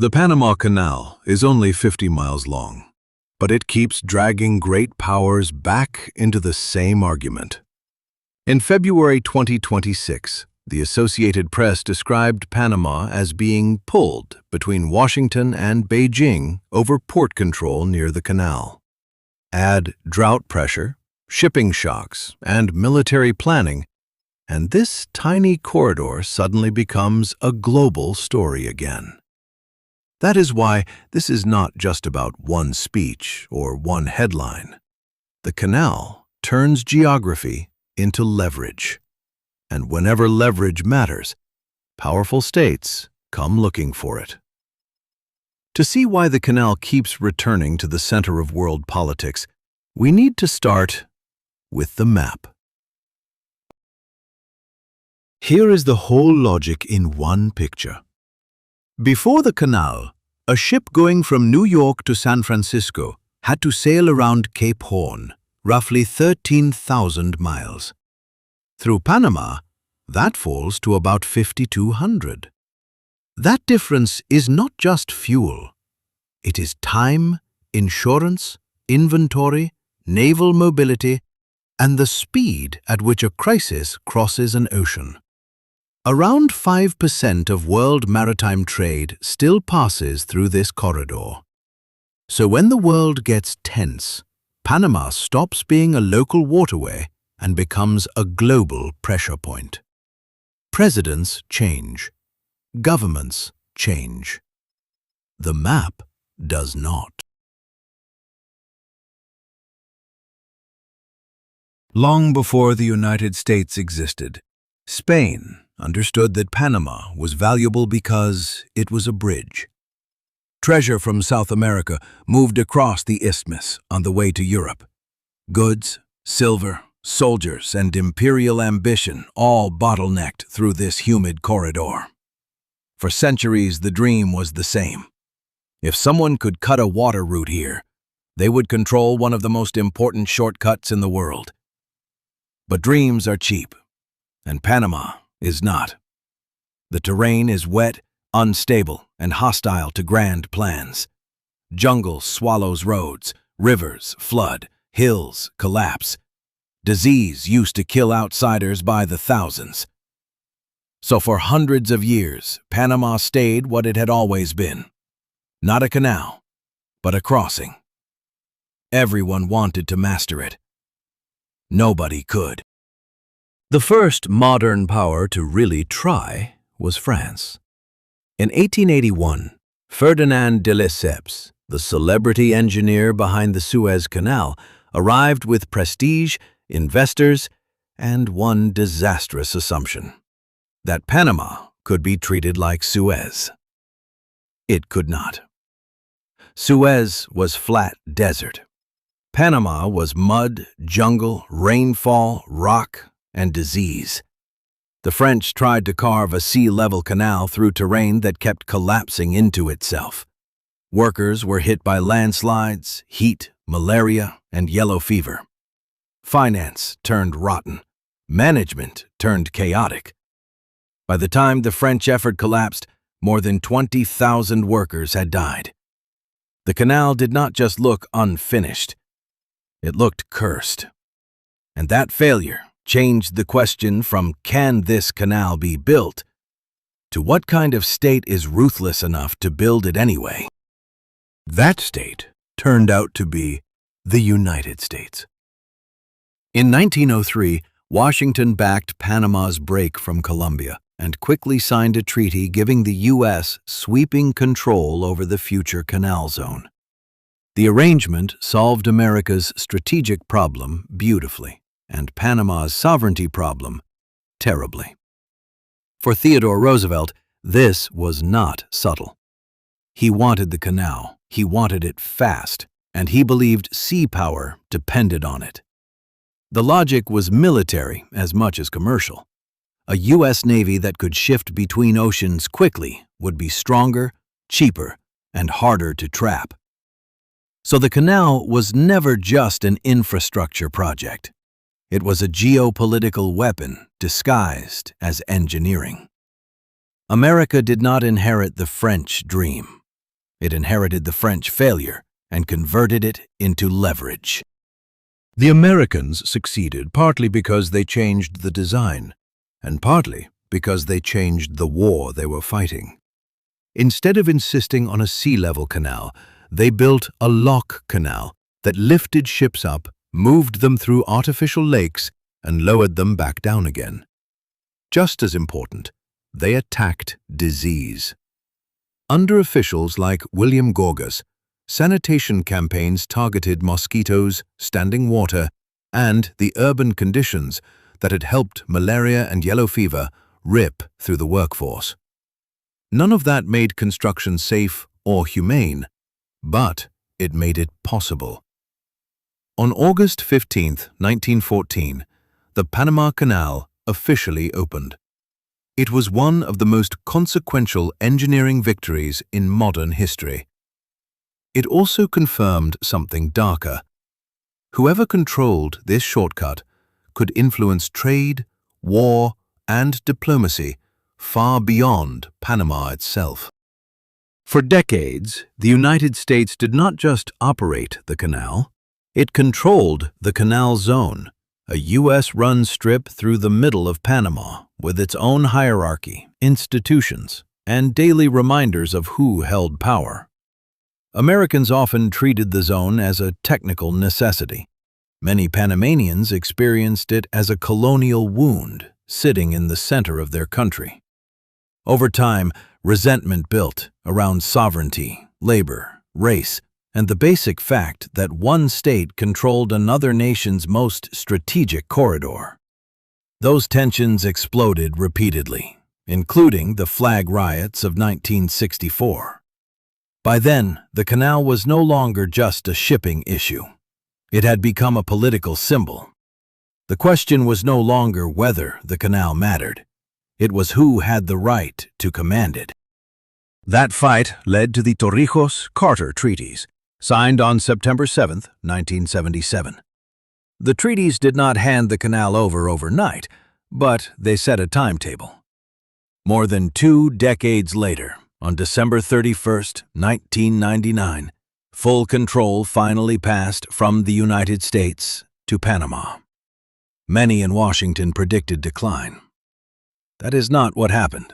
The Panama Canal is only 50 miles long, but it keeps dragging great powers back into the same argument. In February 2026, the Associated Press described Panama as being pulled between Washington and Beijing over port control near the canal. Add drought pressure, shipping shocks, and military planning, and this tiny corridor suddenly becomes a global story again. That is why this is not just about one speech or one headline. The canal turns geography into leverage. And whenever leverage matters, powerful states come looking for it. To see why the canal keeps returning to the center of world politics, we need to start with the map. Here is the whole logic in one picture. Before the canal, a ship going from New York to San Francisco had to sail around Cape Horn, roughly 13,000 miles. Through Panama, that falls to about 5,200. That difference is not just fuel. It is time, insurance, inventory, naval mobility, and the speed at which a crisis crosses an ocean. Around 5% of world maritime trade still passes through this corridor. So when the world gets tense, Panama stops being a local waterway and becomes a global pressure point. Presidents change. Governments change. The map does not. Long before the United States existed, Spain understood that Panama was valuable because it was a bridge. Treasure from South America moved across the isthmus on the way to Europe. Goods, silver, soldiers, and imperial ambition all bottlenecked through this humid corridor. For centuries, the dream was the same. If someone could cut a water route here, they would control one of the most important shortcuts in the world. But dreams are cheap, and Panama is not. The terrain is wet, unstable, and hostile to grand plans. Jungle swallows roads, rivers flood, hills collapse. Disease used to kill outsiders by the thousands. So for hundreds of years, Panama stayed what it had always been. Not a canal, but a crossing. Everyone wanted to master it. Nobody could. The first modern power to really try was France. In 1881, Ferdinand de Lesseps, the celebrity engineer behind the Suez Canal, arrived with prestige, investors, and one disastrous assumption: that Panama could be treated like Suez. It could not. Suez was flat desert. Panama was mud, jungle, rainfall, rock, and disease. The French tried to carve a sea-level canal through terrain that kept collapsing into itself. Workers were hit by landslides, heat, malaria, and yellow fever. Finance turned rotten. Management turned chaotic. By the time the French effort collapsed, more than 20,000 workers had died. The canal did not just look unfinished. It looked cursed. And that failure changed the question from "can this canal be built?" to "what kind of state is ruthless enough to build it anyway?" That state turned out to be the United States. In 1903, Washington backed Panama's break from Colombia and quickly signed a treaty giving the U.S. sweeping control over the future canal zone. The arrangement solved America's strategic problem beautifully, and Panama's sovereignty problem terribly. For Theodore Roosevelt, this was not subtle. He wanted the canal, he wanted it fast, and he believed sea power depended on it. The logic was military as much as commercial. A U.S. Navy that could shift between oceans quickly would be stronger, cheaper, and harder to trap. So the canal was never just an infrastructure project. It was a geopolitical weapon disguised as engineering. America did not inherit the French dream. It inherited the French failure and converted it into leverage. The Americans succeeded partly because they changed the design, and partly because they changed the war they were fighting. Instead of insisting on a sea-level canal, they built a lock canal that lifted ships up, moved them through artificial lakes, and lowered them back down again. Just as important, they attacked disease. Under officials like William Gorgas, sanitation campaigns targeted mosquitoes, standing water, and the urban conditions that had helped malaria and yellow fever rip through the workforce. None of that made construction safe or humane, but it made it possible. On August 15, 1914, the Panama Canal officially opened. It was one of the most consequential engineering victories in modern history. It also confirmed something darker. Whoever controlled this shortcut could influence trade, war, and diplomacy far beyond Panama itself. For decades, the United States did not just operate the canal, it controlled the canal zone, a U.S.-run strip through the middle of Panama with its own hierarchy, institutions, and daily reminders of who held power. Americans often treated the zone as a technical necessity. Many Panamanians experienced it as a colonial wound sitting in the center of their country. Over time, resentment built around sovereignty, labor, race, and the basic fact that one state controlled another nation's most strategic corridor. Those tensions exploded repeatedly, including the flag riots of 1964. By then, the canal was no longer just a shipping issue. It had become a political symbol. The question was no longer whether the canal mattered. It was who had the right to command it. That fight led to the Torrijos-Carter treaties, signed on September 7, 1977. The treaties did not hand the canal over overnight, but they set a timetable. More than 2 decades later, on December 31, 1999, full control finally passed from the United States to Panama. Many in Washington predicted decline. That is not what happened.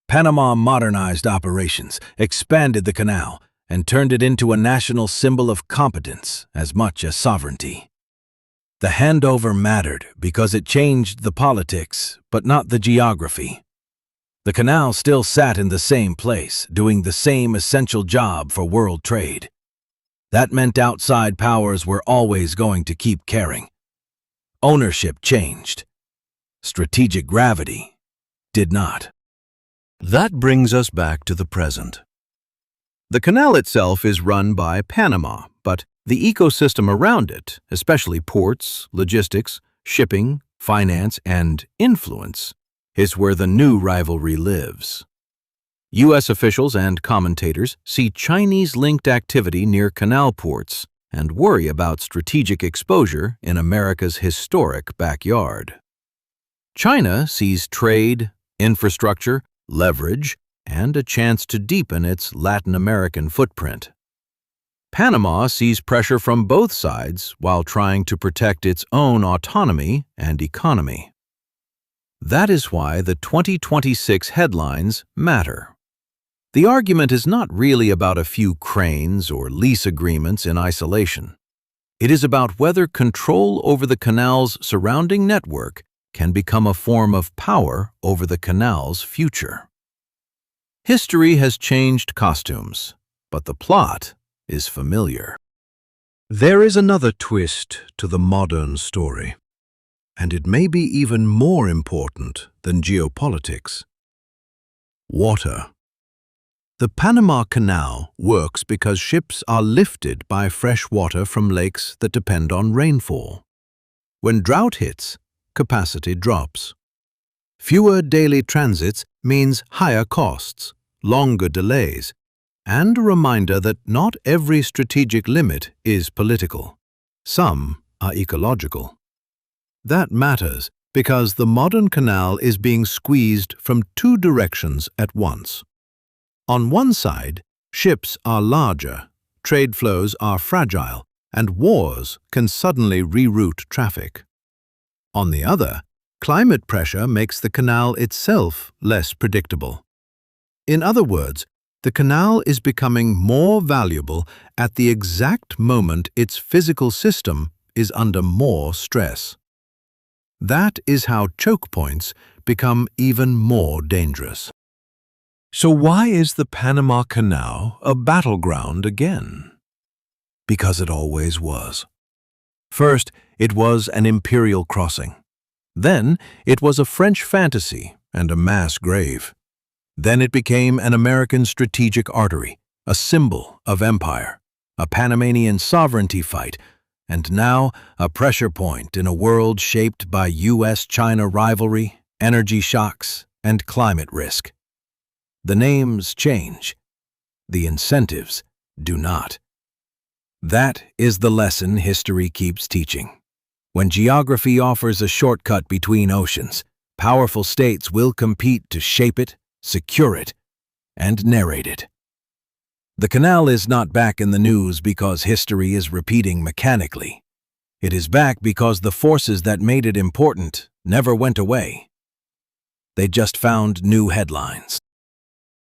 Panama modernized operations, expanded the canal, and turned it into a national symbol of competence as much as sovereignty. The handover mattered because it changed the politics, but not the geography. The canal still sat in the same place, doing the same essential job for world trade. That meant outside powers were always going to keep caring. Ownership changed. Strategic gravity did not. That brings us back to the present. The canal itself is run by Panama, but the ecosystem around it, especially ports, logistics, shipping, finance, and influence, is where the new rivalry lives. U.S. officials and commentators see Chinese-linked activity near canal ports and worry about strategic exposure in America's historic backyard. China sees trade, infrastructure, leverage, and a chance to deepen its Latin American footprint. Panama sees pressure from both sides while trying to protect its own autonomy and economy. That is why the 2026 headlines matter. The argument is not really about a few cranes or lease agreements in isolation. It is about whether control over the canal's surrounding network can become a form of power over the canal's future. History has changed costumes, but the plot is familiar. There is another twist to the modern story, and it may be even more important than geopolitics. Water. The Panama Canal works because ships are lifted by fresh water from lakes that depend on rainfall. When drought hits, capacity drops. Fewer daily transits means higher costs, longer delays, and a reminder that not every strategic limit is political. Some are ecological. That matters because the modern canal is being squeezed from 2 directions at once. On one side, Ships are larger, trade flows are fragile, and wars can suddenly reroute traffic. On the other, climate pressure makes the canal itself less predictable. In other words, the canal is becoming more valuable at the exact moment its physical system is under more stress. That is how choke points become even more dangerous. So why is the Panama Canal a battleground again? Because it always was. First, it was an imperial crossing. Then, it was a French fantasy and a mass grave. Then it became an American strategic artery, a symbol of empire, a Panamanian sovereignty fight, and now a pressure point in a world shaped by US-China rivalry, energy shocks, and climate risk. The names change. The incentives do not. That is the lesson history keeps teaching. When geography offers a shortcut between oceans, powerful states will compete to shape it, secure it, and narrate it. The canal is not back in the news because history is repeating mechanically. It is back because the forces that made it important never went away. They just found new headlines.